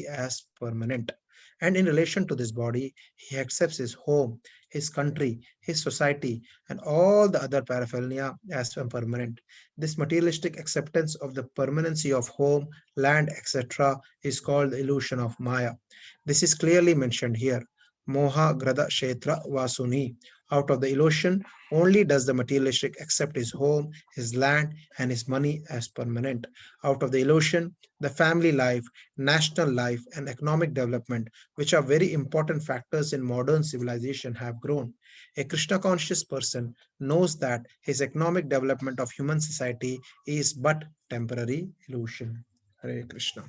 as permanent. And in relation to this body, he accepts his home, his country, his society, and all the other paraphernalia as permanent. This materialistic acceptance of the permanency of home, land, etc., is called the illusion of Maya. This is clearly mentioned here. Moha Grada Kshetra Vasuni. Out of the illusion, only does the materialistic accept his home, his land, and his money as permanent. Out of the illusion, the family life, national life, and economic development, which are very important factors in modern civilization, have grown. A Krishna conscious person knows that his economic development of human society is but temporary illusion. Hare Krishna.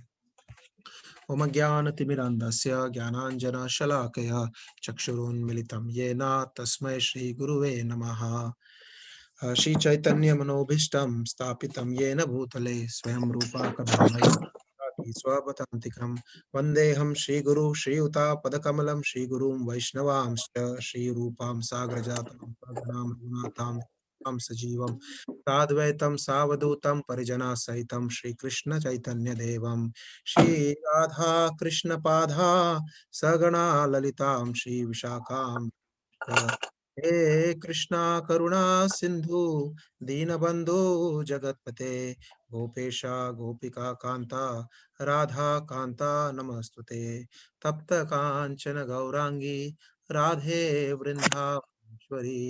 Om Jnana-timirandasya Jnananjana-shalakaya Chakshurunmilitam Yena Tasmai Shri Guruve Namaha. Shri Chaitanya Manobhishtam Stapitam Yena Bhutale Swayam Rupa Kadamaya Swavatantikam Vandeham Shri Guru Shri Uta Padakamalam Shri Gurum Vaishnavamscha Shri Rupam Sagrajatam Pradhanam Gunatam Sajivam Sadvaitam Savadutam Parijana Saitam Shri Krishna Chaitanya Devam Shri Radha Krishna Padha Sagana Lalitam Shri Vishakam हे कृष्णा करुणा सिंधु दीनबंधु जगतपते गोपेशा गोपिका कांता राधा कांता नमस्तुते तप्त कांचन गौरांगी राधे वृंदावनेश्वरी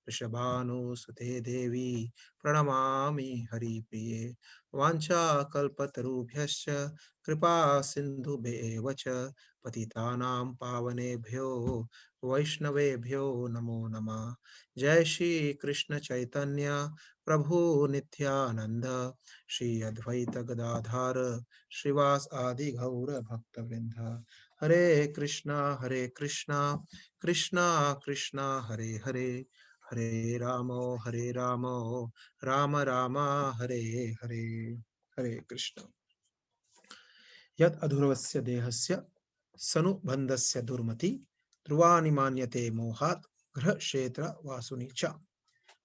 वृषभानुसुते देवी प्रणमामि हरिप्रिये वाञ्छाकल्पतरुभ्यश्च कृपा सिन्धुभ्येव च पतितानां पावनेभ्यो वैष्णवेभ्यो नमो नमः। जय श्री कृष्ण चैतन्य प्रभु नित्यानंद श्री अद्वैत गदाधर श्रीवास आदि गौर भक्तवृंद। हरे कृष्णा कृष्णा कृष्णा हरे हरे हरे राम राम राम हरे हरे। हरे कृष्ण। यद अधुरवस्य देहस्य सनुबंधस्य दुर्मति ध्रुवानि मान्यते मोहात grha kshetra vasuni cha.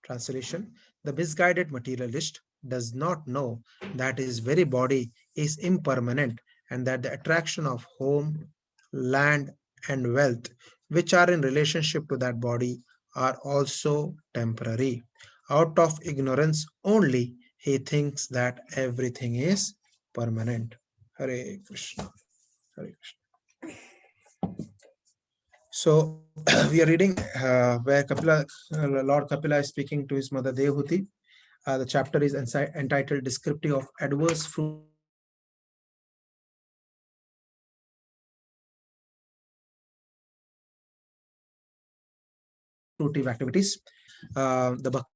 Translation: the misguided materialist does not know that his very body is impermanent and that the attraction of home, land, and wealth, which are in relationship to that body, are also temporary. Out of ignorance only, he thinks that everything is permanent. Hare Krishna. Hare Krishna. So we are reading where Kapila, Lord Kapila is speaking to his mother Devahuti. The chapter is entitled Descriptive of Adverse Fruitive Activities. The Bhakti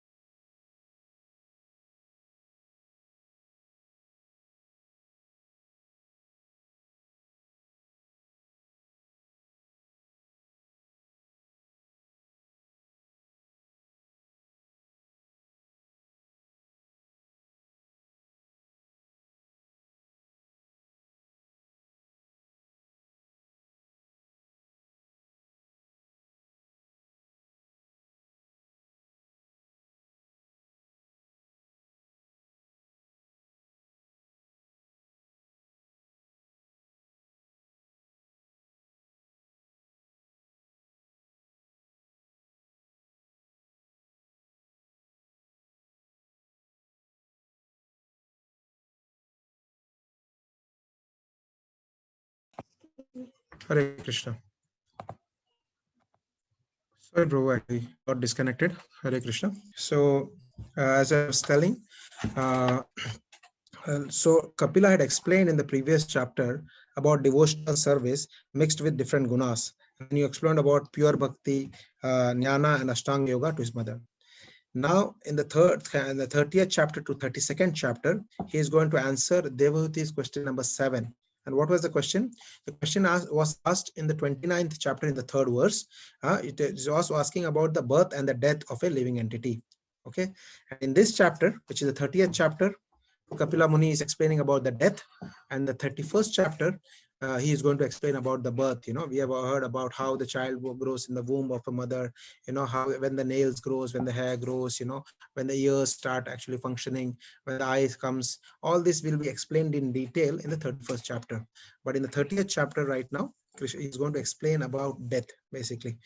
Rasamrita Sindhu Hare Krishna. Sorry, bro, I got disconnected. Hare Krishna. So, as I was telling, uh, so Kapila had explained in the previous chapter about devotional service mixed with different gunas. And then you explained about pure bhakti, jnana, and ashtanga yoga to his mother. Now, in the 30th chapter to 32nd chapter, he is going to answer Devahuti's question number 7. And what was the question? The question was asked in the 29th chapter in the 3rd verse. It is also asking about the birth and the death of a living entity. Okay. And in this chapter, which is the 30th chapter, Kapila Muni is explaining about the death, and the 31st chapter, he is going to explain about the birth. We have heard about how the child grows in the womb of a mother, how when the nails grows, when the hair grows, when the ears start actually functioning, when the eyes comes. All this will be explained in detail in the 31st chapter. But in the 30th chapter right now, Krishna is going to explain about death, basically.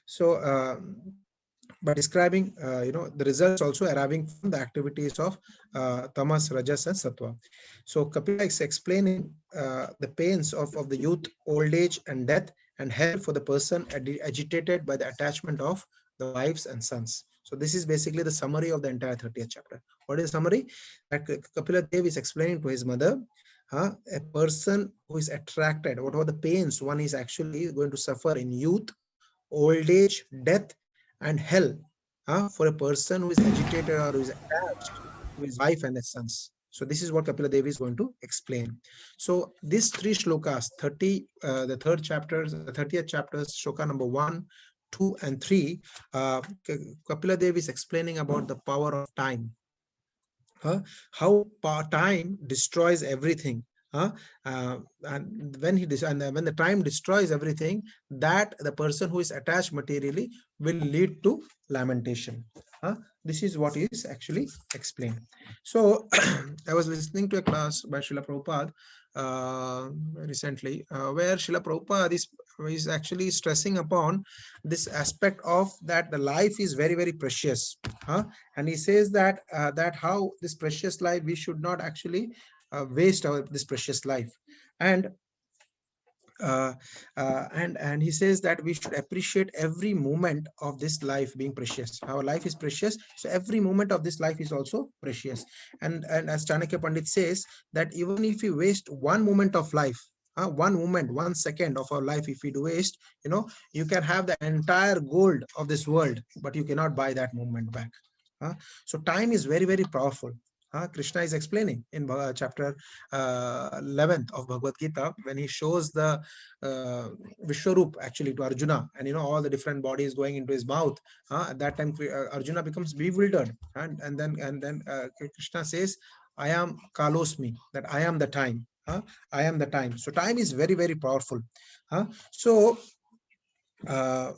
So by describing the results also arriving from the activities of tamas, rajas, and sattva. So Kapila is explaining the pains of the youth, old age, and death, and hell for the person agitated by the attachment of the wives and sons. So this is basically the summary of the entire 30th chapter. What is the summary? That Kapila Dev is explaining to his mother, a person who is attracted, what are the pains one is actually going to suffer in youth, old age, death, and hell, for a person who is agitated or who is attached to his wife and his sons. So this is what Kapila Devi is going to explain. So these three shlokas, the third chapters, the 30th chapters, shloka number 1, 2, and 3, Kapila Devi is explaining about the power of time. How time destroys everything. And when the time destroys everything, that the person who is attached materially will lead to lamentation. This is what is actually explained. So I was listening to a class by Srila Prabhupada recently, where Srila Prabhupada is actually stressing upon this aspect of that the life is very, very precious. And he says that that how this precious life, we should not actually waste this precious life. And and he says that we should appreciate every moment of this life being precious. Our life is precious, so every moment of this life is also precious. And as Chanakya Pandit says, that even if we waste one moment of life, 1 moment, 1 second of our life, if we do waste, you can have the entire gold of this world, but you cannot buy that moment back. So time is very, very powerful. Krishna is explaining in chapter 11th of Bhagavad Gita, when he shows the Vishwarup actually to Arjuna, and all the different bodies going into his mouth. At that time, Arjuna becomes bewildered, and then Krishna says, "I am Kalosmi," that I am the time. I am the time. So time is very, very powerful. So. Uh,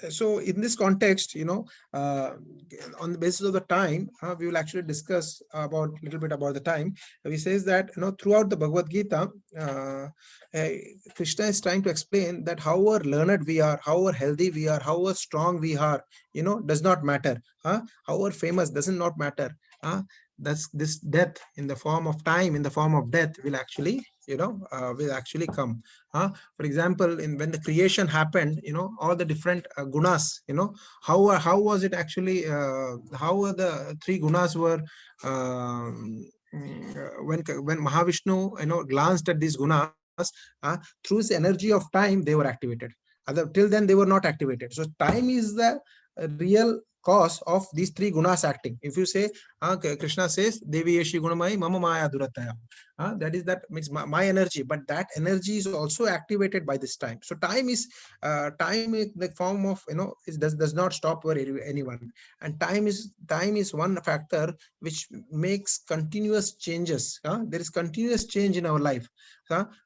so in this context, on the basis of the time, we will actually discuss about a little bit about the time. He says that throughout the Bhagavad Gita, Krishna is trying to explain that however learned we are, however healthy we are, however strong we are, does not matter. However famous doesn't not matter. That's this death in the form of time, in the form of death, will actually come. For example, when the creation happened, all the different gunas, how was it actually, how were the three gunas were, when Mahavishnu glanced at these gunas, through the energy of time they were activated. Till then they were not activated. So time is the real cause of these three gunas acting. If you say, Krishna says, Devi Yeshi Gunamai Mama Maya Durataya, that means my energy, but that energy is also activated by this time. So time is the form of, it does not stop for anyone. And time is one factor which makes continuous changes. There is continuous change in our life.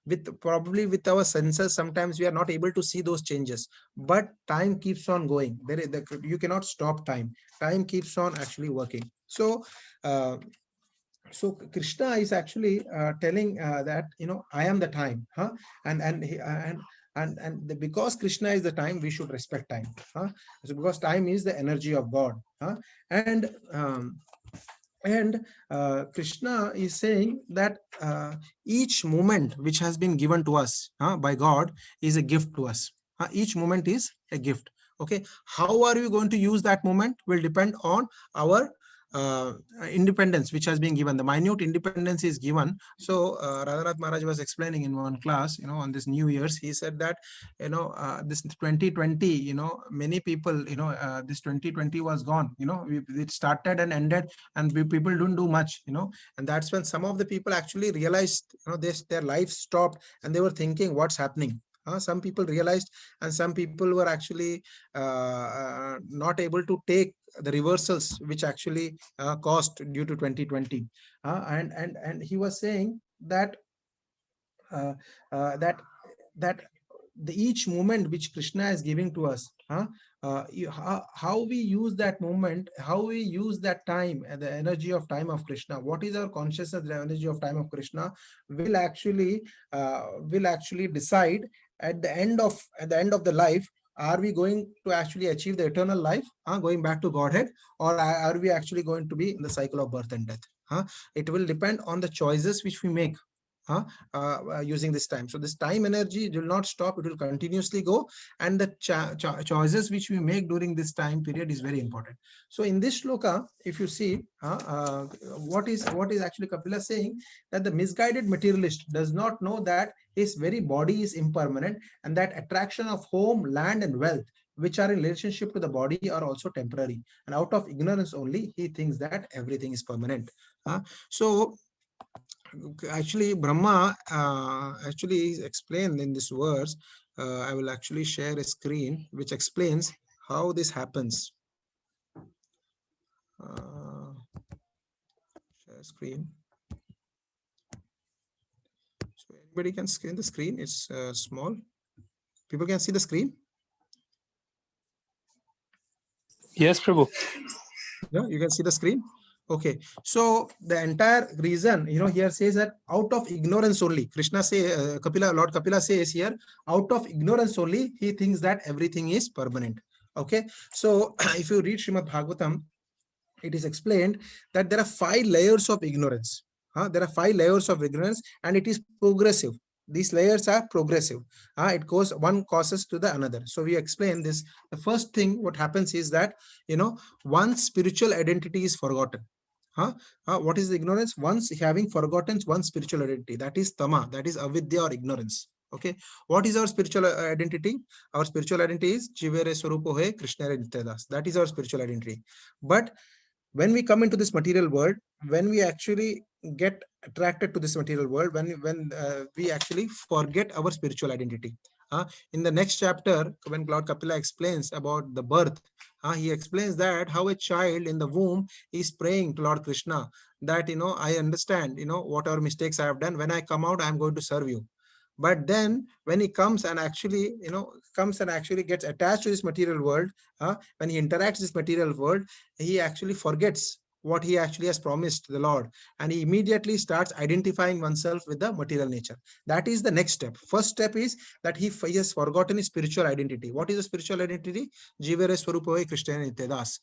With our senses, sometimes we are not able to see those changes, but time keeps on going. You cannot stop time. Time keeps on actually working. So Krishna is actually telling that I am the time, because Krishna is the time, we should respect time. So because time is the energy of God. And Krishna is saying that each moment which has been given to us by God is a gift to us. Each moment is a gift. Okay, how are we going to use that moment will depend on our independence which has been given. The minute independence is given. So Radhanath Maharaj was explaining in one class, on this New Year's, he said that this 2020, many people, this 2020 was gone. It started and ended, and people don't do much. And that's when some of the people actually realized, their life stopped, and they were thinking, what's happening? Some people realized, and some people were actually not able to take the reversals which actually caused due to 2020. And he was saying that uh, that that each moment which Krishna is giving to us, how we use that moment, how we use that time and the energy of time of Krishna, what is our consciousness, the energy of time of Krishna will actually decide at the end of the life, are we going to actually achieve the eternal life, going back to Godhead, or are we actually going to be in the cycle of birth and death? It will depend on the choices which we make, huh, using this time. So this time energy will not stop, it will continuously go, and the choices which we make during this time period is very important. So in this shloka, if you see, what is actually Kapila saying, that the misguided materialist does not know that his very body is impermanent, and that attraction of home, land, and wealth which are in relationship to the body are also temporary, and out of ignorance only he thinks that everything is permanent. So actually Brahma actually is explained in this verse. I will actually share a screen which explains how this happens. Share screen. So anybody can screen the screen. It's small. People can see the screen. Yes, Prabhu. Yeah, you can see the screen. Okay, so the entire reason, here says that out of ignorance only, Krishna say, Lord Kapila says here, out of ignorance only, he thinks that everything is permanent. Okay, so if you read Srimad Bhagavatam, it is explained that there are 5 layers of ignorance. There are 5 layers of ignorance, and it is progressive. These layers are progressive. It goes one causes to the another. So we explain this. The first thing what happens is that one spiritual identity is forgotten. What is the ignorance? Once having forgotten one spiritual identity, that is tama, that is avidya or ignorance. Okay, what is our spiritual identity? Our spiritual identity is Jivere Swarupo Hai Krishna Nityadas. That is our spiritual identity. But when we come into this material world, when we actually get attracted to this material world, when we actually forget our spiritual identity. In the next chapter, when Lord Kapila explains about the birth, he explains that how a child in the womb is praying to Lord Krishna that I understand whatever mistakes I have done, when I come out I am going to serve you. But then when he comes and actually gets attached to this material world, when he interacts with this material world, he actually forgets what he actually has promised the Lord, and he immediately starts identifying oneself with the material nature. That is the next step. First step is that he has forgotten his spiritual identity. What is the spiritual identity? Jivere Swarupoe Krishna Nityadas.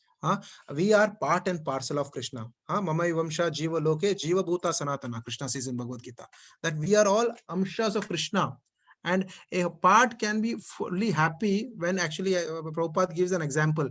We are part and parcel of Krishna. Mama Vamsha Jiva Loke Jiva Bhuta Sanatana, Krishna says in Bhagavad Gita, that we are all amshas of Krishna. And a part can be fully happy when actually Prabhupada gives an example.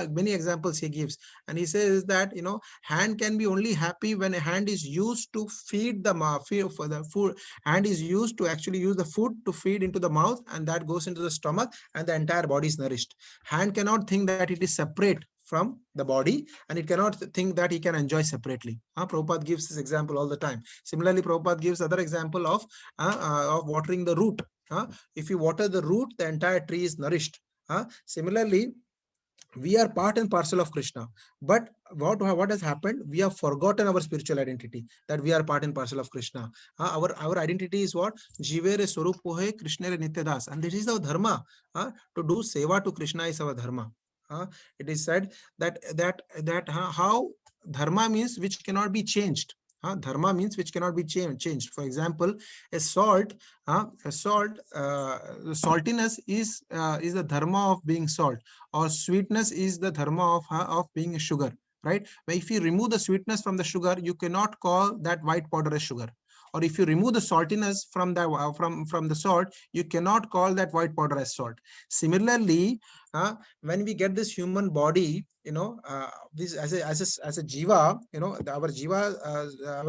Many examples he gives, and he says that hand can be only happy when a hand is used to feed the feed for the food. Hand is used to actually use the food to feed into the mouth, and that goes into the stomach, and the entire body is nourished. Hand cannot think that it is separate from the body, and it cannot think that he can enjoy separately. Prabhupada gives this example all the time. Similarly, Prabhupada gives other example of watering the root. If you water the root, the entire tree is nourished. Similarly, we are part and parcel of Krishna. But what has happened? We have forgotten our spiritual identity, that we are part and parcel of Krishna. Our identity is what? Jivere Swarupo Hai Krishna Nityadas. And this is our dharma. To do seva to Krishna is our dharma. It is said that how dharma means which cannot be changed. Dharma means which cannot be changed. For example, a salt, saltiness is the dharma of being salt, or sweetness is the dharma of being sugar, right? But if you remove the sweetness from the sugar, you cannot call that white powder as sugar. Or if you remove the saltiness from the salt, you cannot call that white powder as salt. Similarly, when we get this human body, this as a jiva, our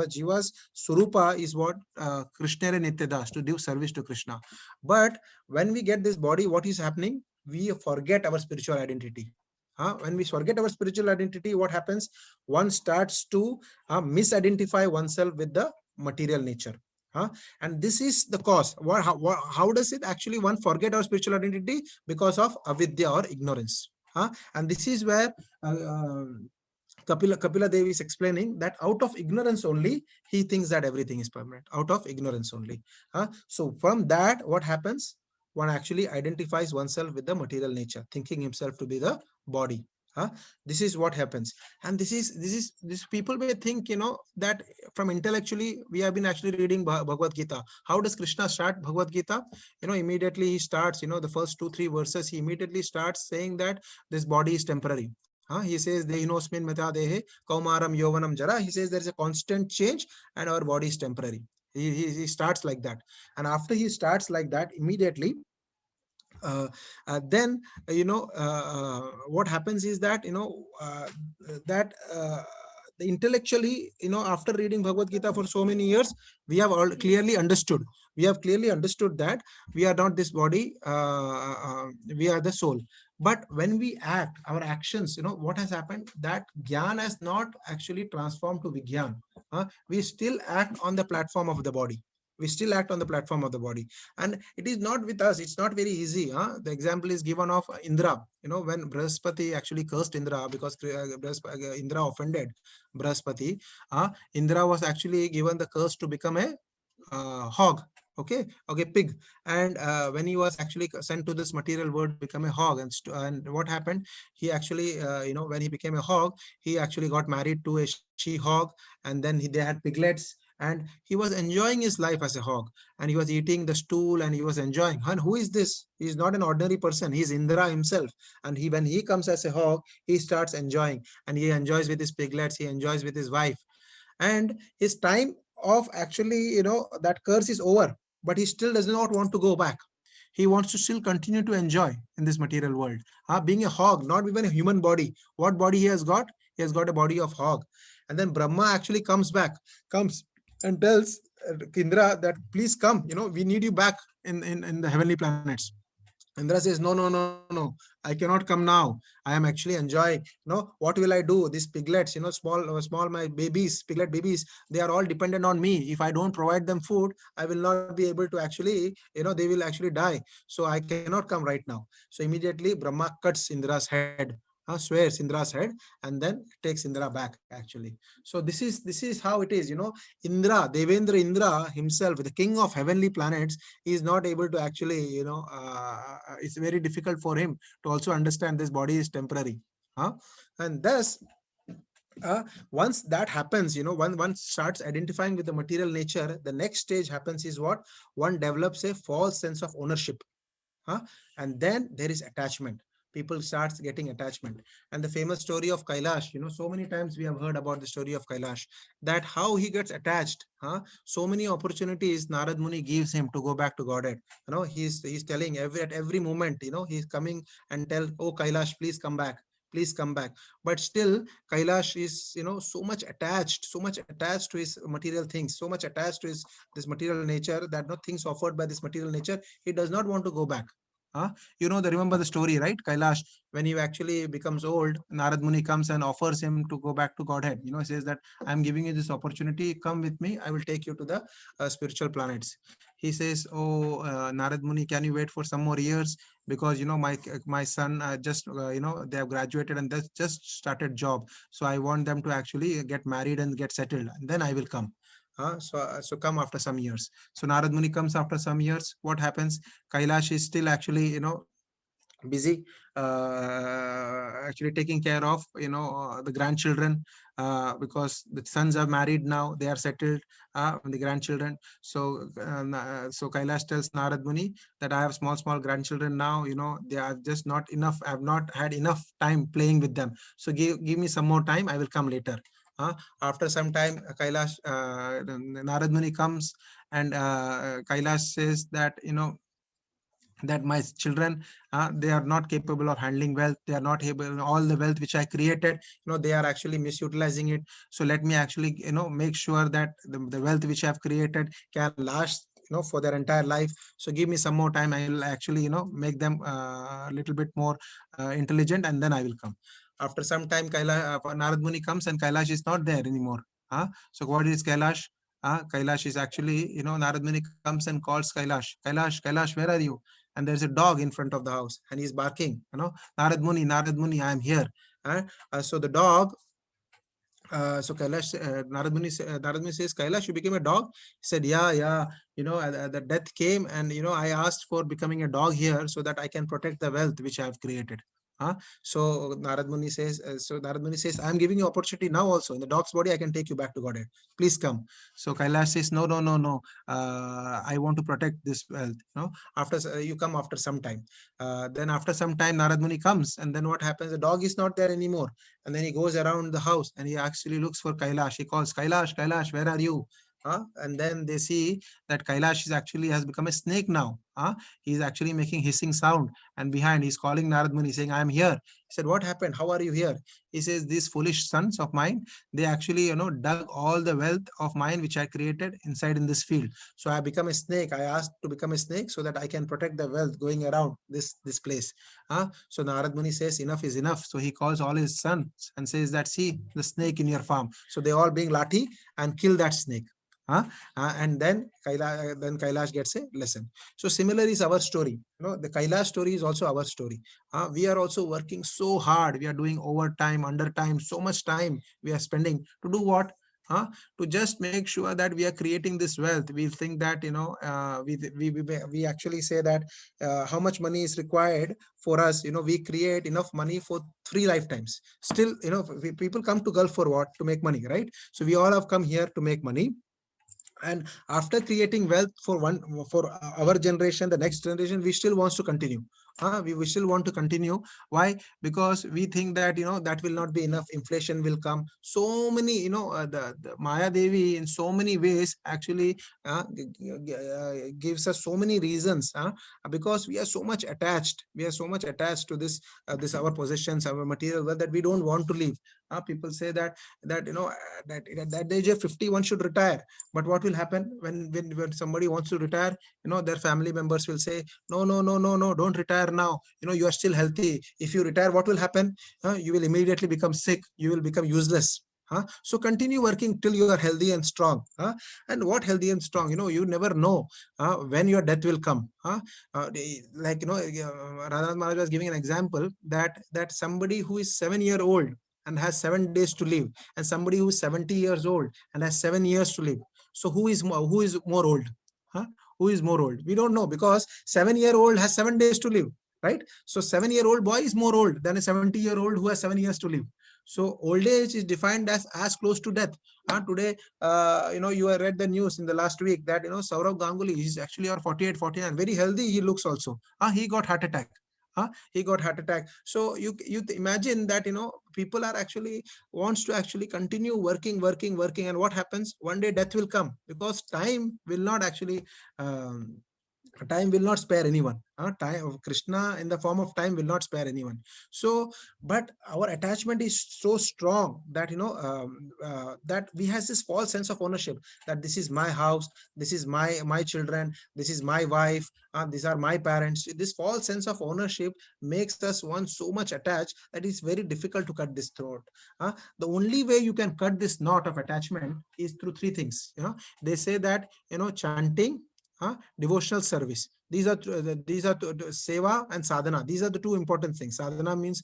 jiva's surupa is what? Krishna Nityadas, to do service to Krishna. But when we get this body, what is happening? We forget our spiritual identity. When we forget our spiritual identity, what happens? One starts to misidentify oneself with the material nature. And this is the cause. How does it actually one forget our spiritual identity? Because of avidya or ignorance. And this is where Kapila Devi is explaining that out of ignorance only, he thinks that everything is permanent. Out of ignorance only. So from that, what happens? One actually identifies oneself with the material nature, thinking himself to be the body. Huh? This is what happens, and this people may think, that from intellectually we have been actually reading Bhagavad Gita. How does Krishna start Bhagavad Gita? Immediately he starts, the first 2 3 verses. He immediately starts saying that this body is temporary. He says, Dehinosmin meta dehe, kaumaram yovanam jara. He says there is a constant change and our body is temporary. He starts like that. And after he starts like that, immediately, then what happens is that that intellectually, after reading Bhagavad Gita for so many years, we have all clearly understood. We have clearly understood that we are not this body, we are the soul. But when we act, our actions, what has happened, that gyan has not actually transformed to vigyan. We still act on the platform of the body. We still act on the platform of the body, and it is not with us. It's not very easy. The example is given of Indra. When Brahaspati actually cursed Indra because Indra offended Brahaspati, Indra was actually given the curse to become a hog. Okay, pig. And when he was actually sent to this material world to become a hog, and what happened, he actually, when he became a hog, he actually got married to a she hog, and then they had piglets, and he was enjoying his life as a hog, and he was eating the stool and he was enjoying. And who is this? He's not an ordinary person. He's Indra himself. And when he comes as a hog, he starts enjoying, and he enjoys with his piglets, he enjoys with his wife, and his time of actually, that curse is over, but he still does not want to go back. He wants to still continue to enjoy in this material world. Being a hog, not even a human body. What body he has got? He has got a body of hog. And then Brahma actually comes and tells Indra that please come, we need you back in the heavenly planets. Indra says, no, no, no, no. I cannot come now. I am actually enjoying. What will I do? These piglets, small my babies, piglet babies, they are all dependent on me. If I don't provide them food, I will not be able to actually, they will actually die. So I cannot come right now. So immediately Brahma cuts Indra's head, swears Indra's head, and then takes Indra back actually. So this is how it is. Devendra Indra himself, the king of heavenly planets, is not able to actually, it's very difficult for him to also understand this body is temporary. And thus, once that happens, one starts identifying with the material nature, the next stage happens is what? One develops a false sense of ownership. Huh? And then there is attachment. People starts getting attachment. And the famous story of Kailash, so many times we have heard about the story of Kailash, that how he gets attached. So many opportunities Narad Muni gives him to go back to Godhead. He's telling at every moment, he's coming and tell, oh Kailash, please come back. Please come back. But still, Kailash is, so much attached to his material things, so much attached to his this material nature, that no things offered by this material nature, he does not want to go back. Remember the story, right? Kailash, when he actually becomes old, Narad Muni comes and offers him to go back to Godhead. He says that I'm giving you this opportunity. Come with me. I will take you to the spiritual planets. He says, oh, Narad Muni, can you wait for some more years? Because, my son just, they have graduated and they just started job. So I want them to actually get married and get settled. And then I will come. So come after some years. So Narad Muni comes after some years. What happens? Kailash is still actually, busy actually taking care of the grandchildren, because the sons are married now, they are settled, the grandchildren. So Kailash tells Narad Muni that I have small grandchildren now, they are just not enough. I have not had enough time playing with them, so give me some more time, I will come later. After some time, Kailash, Narad Muni comes, and Kailash says that that my children, they are not capable of handling wealth. They are not able, all the wealth which I created, they are actually misutilizing it. So let me actually, make sure that the wealth which I have created can last, for their entire life. So give me some more time. I will actually, make them a little bit more intelligent, and then I will come. After some time, Narad Muni comes, and Kailash is not there anymore. So what is Kailash? Kailash is actually, Narad Muni comes and calls Kailash. Kailash, where are you? And there's a dog in front of the house, and he's barking. Narad Muni, I am here. So the dog So Kailash, Narad Muni says, Kailash, you became a dog? He said, yeah, yeah. The death came, and I asked for becoming a dog here so that I can protect the wealth which I have created. So Narad Muni says, I am giving you opportunity now also. In the dog's body, I can take you back to Godhead. Please come. So Kailash says, no, no, no, no. I want to protect this wealth. After you come after some time. Then after some time, Narad Muni comes, and then what happens? The dog is not there anymore, and then he goes around the house and he actually looks for Kailash. He calls, Kailash, Kailash, where are you? And then they see that Kailash is actually has become a snake now. He's actually making hissing sound, and behind he's calling Narad Muni saying, I am here. He said, what happened? How are you here? He says, these foolish sons of mine, they actually dug all the wealth of mine which I created inside in this field. So I become a snake. I asked to become a snake so that I can protect the wealth going around this place. So Narad Muni says, enough is enough. So he calls all his sons and says that, see the snake in your farm. So they all bring lathi and kill that snake. And then Kailash gets a lesson. So similar is our story. The Kailash story is also our story. We are also working so hard. We are doing overtime, undertime, so much time we are spending to do what? Huh? To just make sure that we are creating this wealth. We think that we actually say that how much money is required for us. We create enough money for 3 lifetimes. Still, people come to Gulf for what? To make money, right? So we all have come here to make money, and after creating wealth for our generation, the next generation, we still wants to continue. We still want to continue. Why? Because we think that that will not be enough. Inflation will come. So many, the Maya Devi in so many ways actually gives us so many reasons, because we are so much attached. We are so much attached to this our possessions, our material wealth, that we don't want to leave. People say that that at that age of 50 one should retire. But what will happen when somebody wants to retire? Their family members will say, no, no, no, no, no, don't retire now. You are still healthy. If you retire, what will happen? You will immediately become sick. You will become useless. So continue working till you are healthy and strong. And what healthy and strong? You never know when your death will come. Like Radha Maharaj was giving an example that somebody who is 7 year old and has 7 days to live, and somebody who is 70 years old and has 7 years to live. So who is more old? Huh? Who is more old? We don't know, because 7 year old has 7 days to live, right? So 7 year old boy is more old than a 70-year-old who has 7 years to live. So old age is defined as close to death. Today, you have read the news in the last week that Saurav Ganguly is actually or 48, 49, very healthy. He looks also. He got heart attack. He got heart attack. So you imagine that people are actually wants to actually continue working, working, working, and what happens? One day death will come, because time will not spare anyone. Time of Krishna in the form of time will not spare anyone. So, but our attachment is so strong that that we has this false sense of ownership, that this is my house, this is my children, this is my wife, these are my parents. This false sense of ownership makes us one so much attached that it's very difficult to cut this throat. The only way you can cut this knot of attachment is through three things. They say that chanting, devotional service. These are seva and sadhana. These are the two important things. Sadhana means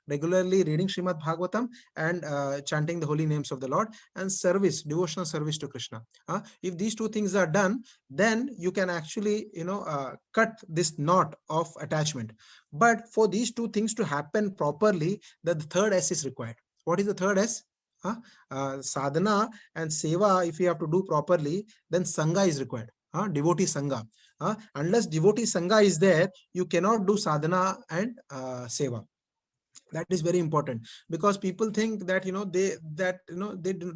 regularly reading Srimad Bhagavatam and chanting the holy names of the Lord, and service, devotional service to Krishna. If these two things are done, then you can actually cut this knot of attachment. But for these two things to happen properly, the third S is required. What is the third S? Sadhana and seva, if you have to do properly, then sangha is required. Devotee sangha. Unless devotee sangha is there, you cannot do sadhana and seva. That is very important, because people think that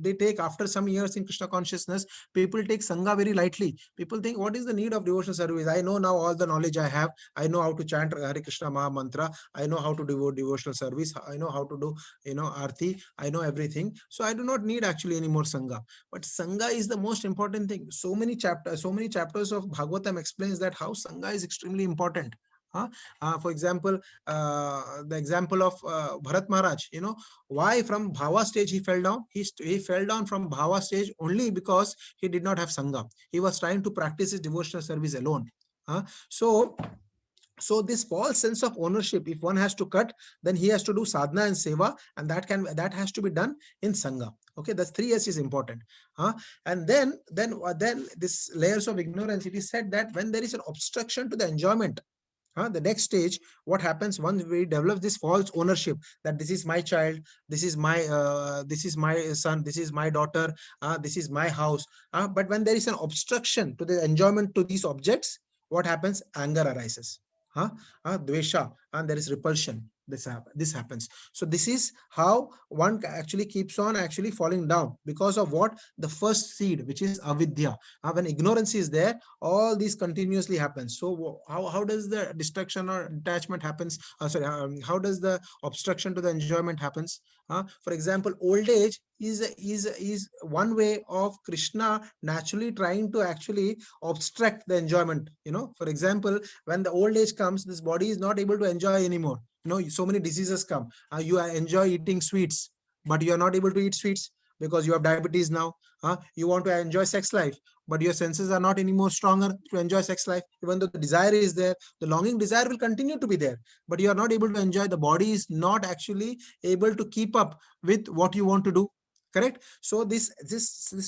they take, after some years in Krishna consciousness, people take sangha very lightly. People think, what is the need of devotional service? I know now all the knowledge I have. I know how to chant Hare Krishna Maha Mantra. I know how to do devotional service. I know how to do arti. I know everything, so I do not need actually any more sangha. But sangha is the most important thing. So many chapters of Bhagavatam explains that how sangha is extremely important. For example, the example of Bharat Maharaj, why from Bhava stage he fell down? He fell down from Bhava stage only because he did not have Sangha. He was trying to practice his devotional service alone. So So this false sense of ownership, if one has to cut, then he has to do sadhana and seva, and that has to be done in sangha. Okay, that's 3 S is important. And then this layers of ignorance. It is said that when there is an obstruction to the enjoyment, the next stage, what happens once we develop this false ownership, that this is my child, this is my son, this is my daughter, this is my house. But when there is an obstruction to the enjoyment to these objects, what happens? Anger arises. Dvesha, and there is repulsion. This happens. So this is how one actually keeps on actually falling down, because of what? The first seed, which is avidya. When ignorance is there, all these continuously happens. So how does the destruction or detachment happens? How does the obstruction to the enjoyment happens? For example, old age is one way of Krishna naturally trying to actually obstruct the enjoyment. For example, when the old age comes, this body is not able to enjoy anymore. So many diseases come. You enjoy eating sweets, but you are not able to eat sweets because you have diabetes now. You want to enjoy sex life, but your senses are not anymore stronger to enjoy sex life. Even though the desire is there, the longing desire will continue to be there, but you are not able to enjoy. The body is not actually able to keep up with what you want to do. Correct. So this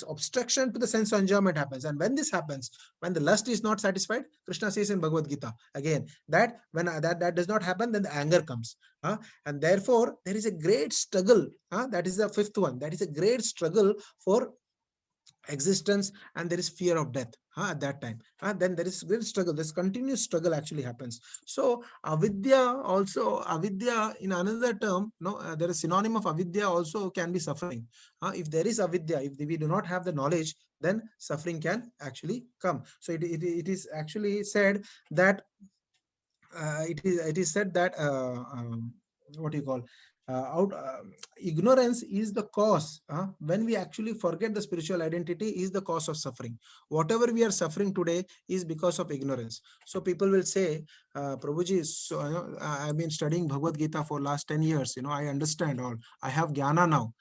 obstruction to the sense of enjoyment happens, and when this happens, when the lust is not satisfied, Krishna says in Bhagavad Gita again that when that does not happen, then the anger comes. And therefore there is a great struggle. That is the fifth one. That is a great struggle for existence, and there is fear of death at that time. Then there is great struggle. This continuous struggle actually happens. So avidya in another term, no, there is synonym of avidya also can be suffering. If there is avidya, if we do not have the knowledge, then suffering can actually come. So it is actually said that it is said that what do you call out ignorance is the cause. When we actually forget the spiritual identity is the cause of suffering. Whatever we are suffering today is because of ignorance. So people will say, Prabhuji, so I've been studying Bhagavad Gita for last 10 years. I understand all. I have jnana now.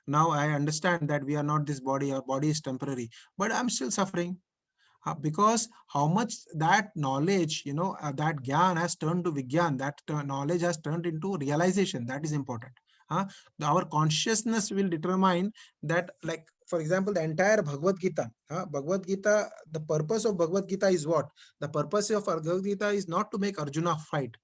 Now I understand that we are not this body. Our body is temporary, but I'm still suffering. Because how much that knowledge, that gyan has turned to vigyan, that knowledge has turned into realization. That is important. Our consciousness will determine that. Like, for example, the entire Bhagavad Gita, the purpose of Bhagavad Gita is what? The purpose of Bhagavad Gita is not to make Arjuna fight.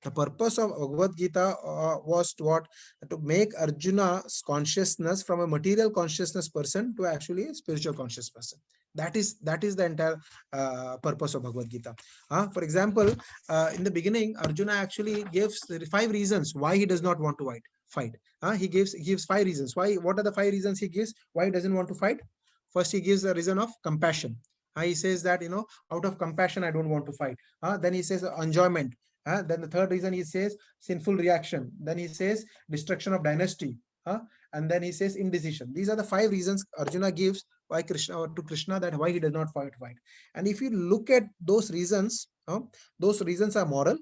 The purpose of Bhagavad Gita was to what? To make Arjuna's consciousness from a material consciousness person to actually a spiritual conscious person. That is the entire purpose of Bhagavad Gita. For example, in the beginning, Arjuna actually gives the 5 reasons why he does not want to fight. He gives 5 reasons. Why? What are the 5 reasons he gives? Why he doesn't want to fight? First, he gives a reason of compassion. He says that, out of compassion, I don't want to fight. Then he says enjoyment. Then the third reason he says sinful reaction. Then he says destruction of dynasty. And then he says indecision. These are the 5 reasons Arjuna gives why Krishna, or to Krishna, that why he does not fight. And if you look at those reasons are moral,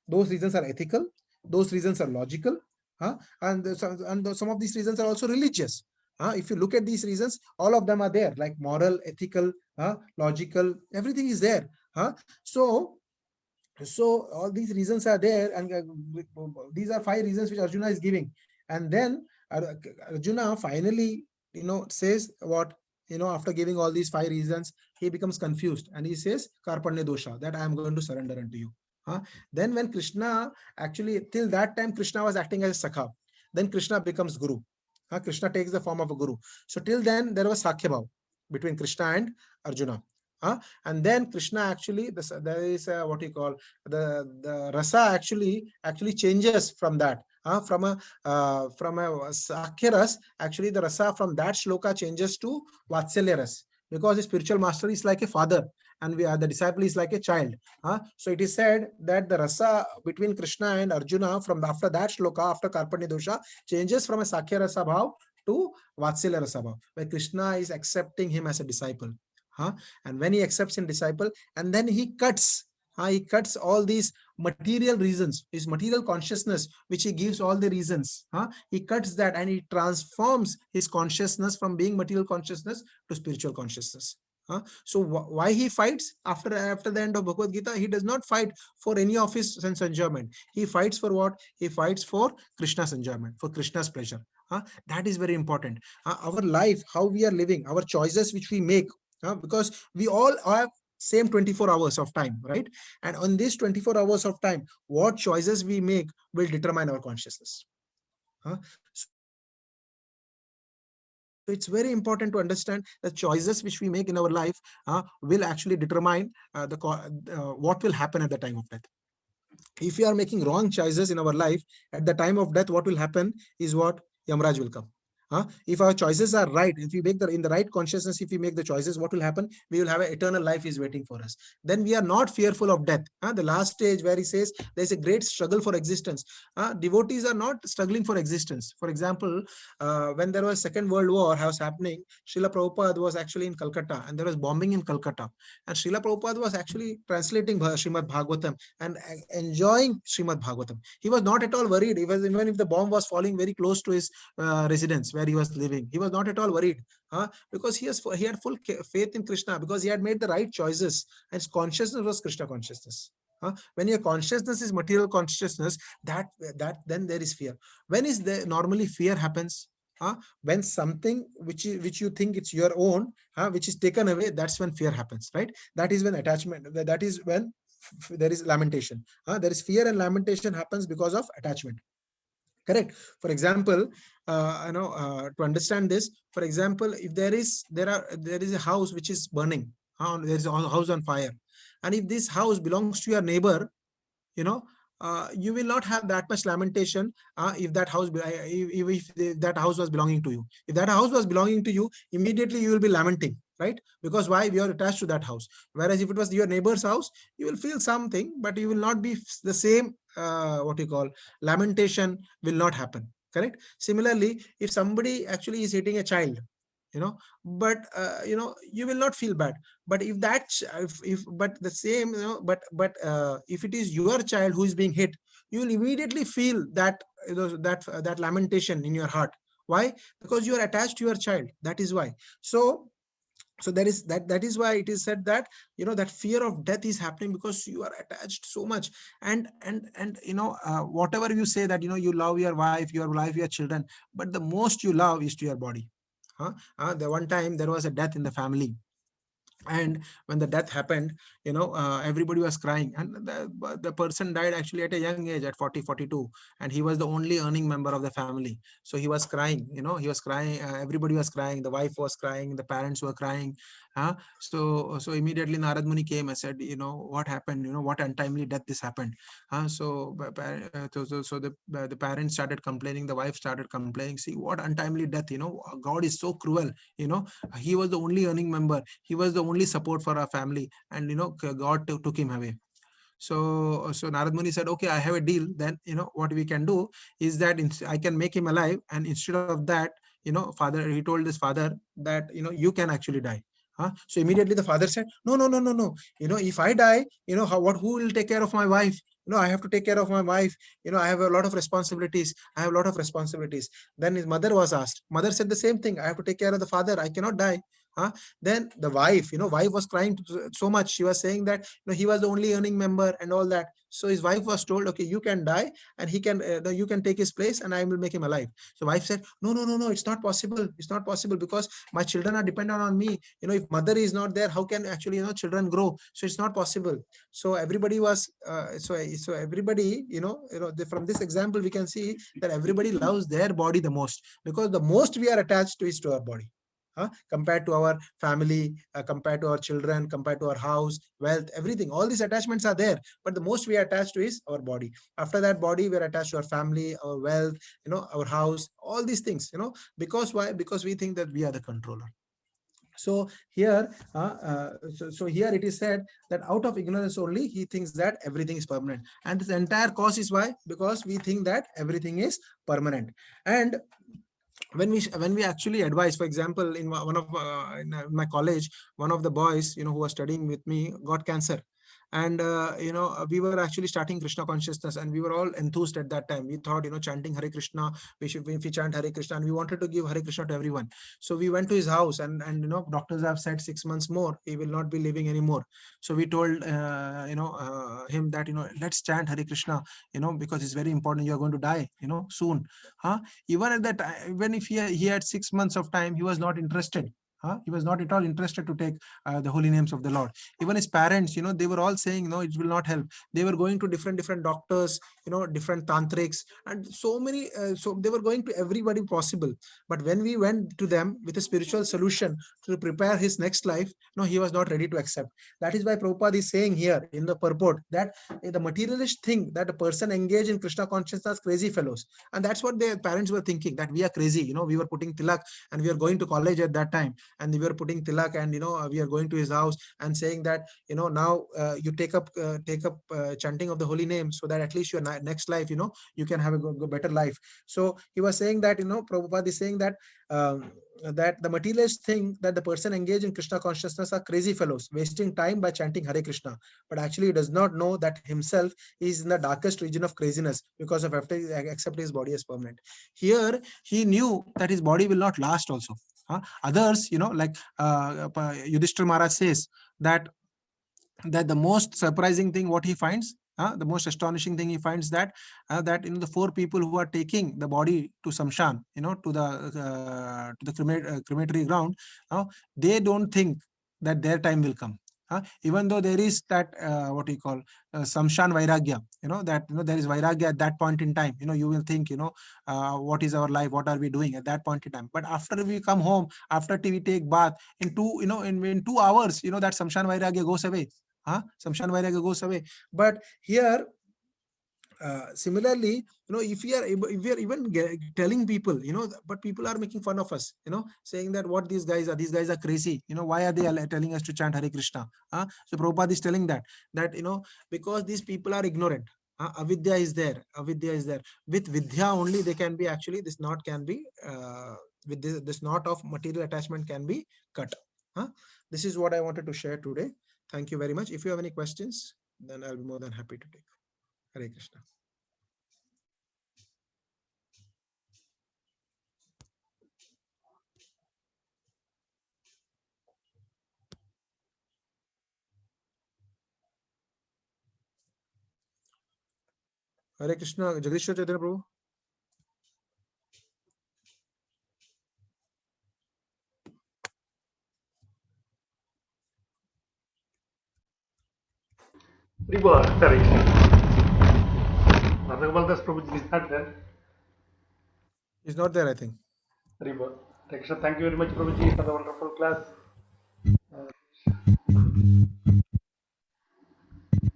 those reasons are ethical, those reasons are logical, some of these reasons are also religious. If you look at these reasons, all of them are there, like moral, ethical, logical, everything is there. So all these reasons are there, and these are 5 reasons which Arjuna is giving. And then Arjuna finally, says what? After giving all these 5 reasons, he becomes confused and he says karpanya dosha, that I am going to surrender unto you. Then when Krishna, actually till that time Krishna was acting as a sakha, then Krishna becomes guru. Krishna takes the form of a guru. So till then there was sakhya bhav between Krishna and Arjuna. And then Krishna actually, there is what you call the rasa actually changes from that. From a Sakhya ras, actually the rasa from that shloka changes to Vatsalya ras, because the spiritual master is like a father and the disciple is like a child. So it is said that the rasa between Krishna and Arjuna from after that shloka, after Karpanya dosha, changes from a Sakhya rasa bhav to Vatsalya rasa bhav, where Krishna is accepting him as a disciple. And when he accepts him disciple, and then he cuts all these material reasons, his material consciousness, which he gives all the reasons. He cuts that and he transforms his consciousness from being material consciousness to spiritual consciousness. So why he fights after the end of Bhagavad Gita? He does not fight for any of his sense enjoyment. He fights for what? He fights for Krishna's enjoyment, for Krishna's pleasure. That is very important. Our life, how we are living, our choices which we make, because we all have same 24 hours of time, right? And on these 24 hours of time, what choices we make will determine our consciousness. So it's very important to understand the choices which we make in our life will actually determine what will happen at the time of death. If we are making wrong choices in our life, at the time of death, what will happen is what? Yamraj will come. If our choices are right, if we make the in the right consciousness, if we make the choices, what will happen? We will have an eternal life is waiting for us. Then we are not fearful of death. The last stage where he says there's a great struggle for existence. Devotees are not struggling for existence. For example, when there was Second World War was happening, Srila Prabhupada was actually in Calcutta, and there was bombing in Calcutta, and Srila Prabhupada was actually translating Srimad Bhagavatam and enjoying Srimad Bhagavatam. He was not at all worried. Even if the bomb was falling very close to his residence where he was living, he was not at all worried, because he had full faith in Krishna, because he had made the right choices, and his consciousness was Krishna consciousness. When your consciousness is material consciousness, that then there is fear. When is there normally fear happens? When something which you think it's your own, which is taken away, that's when fear happens, right? That is when attachment. That is when there is lamentation. There is fear, and lamentation happens because of attachment. Correct. For example, to understand this, for example, if there is a house which is burning, there is a house on fire, and if this house belongs to your neighbor, you know you will not have that much lamentation. If that house if that house was belonging to you, if that house was belonging to you, immediately you will be lamenting, right? Because why? We are attached to that house. Whereas if it was your neighbor's house, you will feel something, but you will not be the same, what you call, lamentation will not happen. Correct. Similarly, if somebody actually is hitting a child, but you will not feel bad. But if that if but the same, if it is your child who is being hit, you will immediately feel that, that lamentation in your heart. Why? Because you are attached to your child. That is why. So there is that is why it is said that, that fear of death is happening, because you are attached so much. And whatever you say, that you love your wife, your children, but the most you love is to your body. The one time there was a death in the family, and when the death happened, everybody was crying, and the person died actually at a young age, at 40-42, and he was the only earning member of the family. So he was crying, he was crying, everybody was crying, the wife was crying, the parents were crying. So immediately Narad Muni came and said, what happened, what untimely death this happened. The parents started complaining, the wife started complaining, see what untimely death, God is so cruel. He was the only earning member, he was the only support for our family, and God took him away. So Narad Muni said, okay, I have a deal. Then what we can do is that I can make him alive, and instead of that, father, he told his father that you can actually die. So immediately the father said, no, no, no, no, no. If I die, who will take care of my wife? I have to take care of my wife. I have a lot of responsibilities. Then his mother was asked. Mother said the same thing. I have to take care of the father. I cannot die. Then the wife, wife was crying so much. She was saying that he was the only earning member and all that. So his wife was told, okay, you can die, and he can you can take his place, and I will make him alive. So wife said, no, no, no, no, it's not possible. It's not possible, because my children are dependent on me. If mother is not there, how can actually children grow? So it's not possible. So everybody was so everybody, from this example we can see that everybody loves their body the most, because the most we are attached to is to our body. Compared to our family, compared to our children, compared to our house, wealth, everything. All these attachments are there, but the most we are attached to is our body. After that body, we are attached to our family, our wealth, our house, all these things. Because why? Because we think that we are the controller. So here, so here it is said that out of ignorance only he thinks that everything is permanent, and this entire cause is why? Because we think that everything is permanent. And when we actually advise, for example, in my college, one of the boys who was studying with me got cancer, And we were actually starting Krishna consciousness, and we were all enthused at that time. We thought, chanting Hare Krishna, if we chant Hare Krishna, and we wanted to give Hare Krishna to everyone. So we went to his house, and doctors have said 6 months more he will not be living anymore. So we told him that, let's chant Hare Krishna, because it's very important. You are going to die, soon. Even at that time, even if he had 6 months of time, he was not interested. He was not at all interested to take the holy names of the Lord. Even his parents, they were all saying, no, it will not help. They were going to different doctors, different tantrics, and so many. So they were going to everybody possible. But when we went to them with a spiritual solution to prepare his next life, no, he was not ready to accept. That is why Prabhupada is saying here in the purport that the materialist thing that a person engaged in Krishna consciousness, crazy fellows. And that's what their parents were thinking, that we are crazy. We were putting tilak, and we are going to college at that time, and we were putting tilak, and we are going to his house and saying that, now you take up chanting of the holy name, so that at least your next life, you can have a better life. So he was saying that, Prabhupada is saying that, that the materialist thing that the person engaged in Krishna consciousness are crazy fellows, wasting time by chanting Hare Krishna. But actually he does not know that himself is in the darkest region of craziness, because of after he accepted his body as permanent. Here he knew that his body will not last also. Others, like Yudhishthira Maharaj says that the most surprising thing what he finds, the most astonishing thing he finds, that the four people who are taking the body to Samshan, to the crematory ground, they don't think that their time will come. Even though there is that what you call Samshan Vairagya, that there is Vairagya at that point in time. You will think, what is our life, what are we doing at that point in time. But after we come home, after we take bath, in 2 hours, that Samshan Vairagya goes away. Samshan Vairagya goes away. But here, similarly, if we are even telling people, but people are making fun of us, saying that what these guys are crazy, why are they telling us to chant Hare Krishna? So Prabhupada is telling that because these people are ignorant. Avidya is there. With vidya only they can be, actually this knot can be, with this knot of material attachment can be cut. This is what I wanted to share today. Thank you very much. If you have any questions, then I'll be more than happy to take. Hare Krishna. Hare Krishna. Jagdishwar Chaitanya Prabhu. Sorry. Raghuval Das Prabhuji is not there. He's not there, I think. Krishna, thank you very much, Prabhuji, for the wonderful class.